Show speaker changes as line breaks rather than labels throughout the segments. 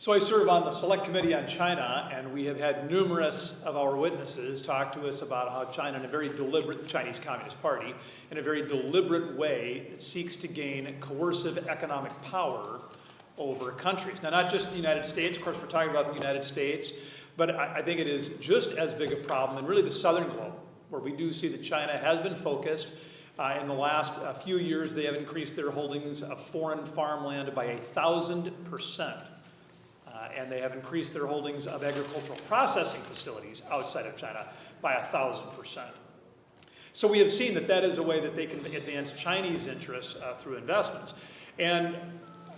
So I serve on the Select Committee on China, and we have had numerous of our witnesses talk to us about how China, in a very deliberate, the Chinese Communist Party, in a very deliberate way, seeks to gain coercive economic power over countries. Now, not just the United States, of course we're talking about the United States, but I think it is just as big a problem in really the southern globe, where we do see that China has been focused. In the last few years, they have increased their holdings of foreign farmland by 1,000%. And they have increased their holdings of agricultural processing facilities outside of China by 1,000%. So we have seen that that is a way that they can advance Chinese interests through investments. And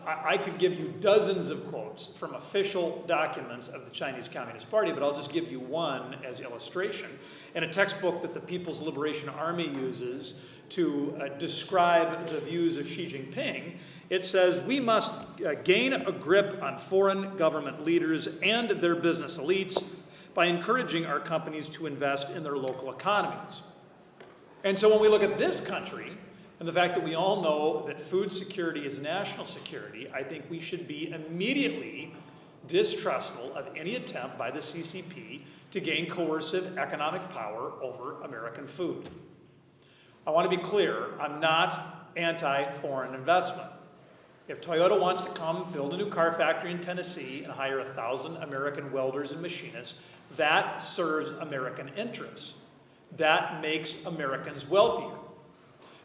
I could give you dozens of quotes from official documents of the Chinese Communist Party, but I'll just give you one as illustration. In a textbook that the People's Liberation Army uses to describe the views of Xi Jinping, it says, "We must gain a grip on foreign government leaders and their business elites by encouraging our companies to invest in their local economies." And so when we look at this country, and the fact that we all know that food security is national security, I think we should be immediately distrustful of any attempt by the CCP to gain coercive economic power over American food. I want to be clear, I'm not anti-foreign investment. If Toyota wants to come build a new car factory in Tennessee and hire 1,000 American welders and machinists, that serves American interests. That makes Americans wealthier.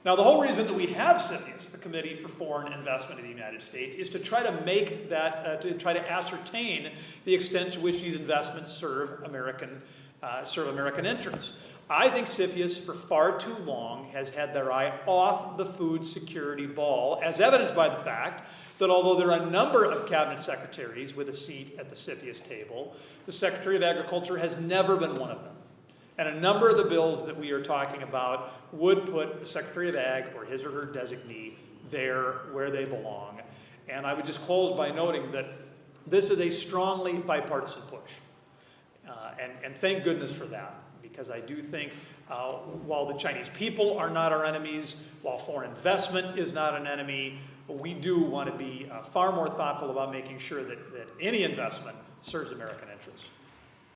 Now, the whole reason that we have CFIUS, the Committee for Foreign Investment in the United States, is to try to make that, to try to ascertain the extent to which these investments serve American interests. I think CFIUS, for far too long, has had their eye off the food security ball, as evidenced by the fact that although there are a number of cabinet secretaries with a seat at the CFIUS table, the Secretary of Agriculture has never been one of them. And a number of the bills that we are talking about would put the Secretary of Ag or his or her designee there where they belong. And I would just close by noting that this is a strongly bipartisan push. And thank goodness for that, because I do think while the Chinese people are not our enemies, while foreign investment is not an enemy, we do want to be far more thoughtful about making sure that any investment serves American interests.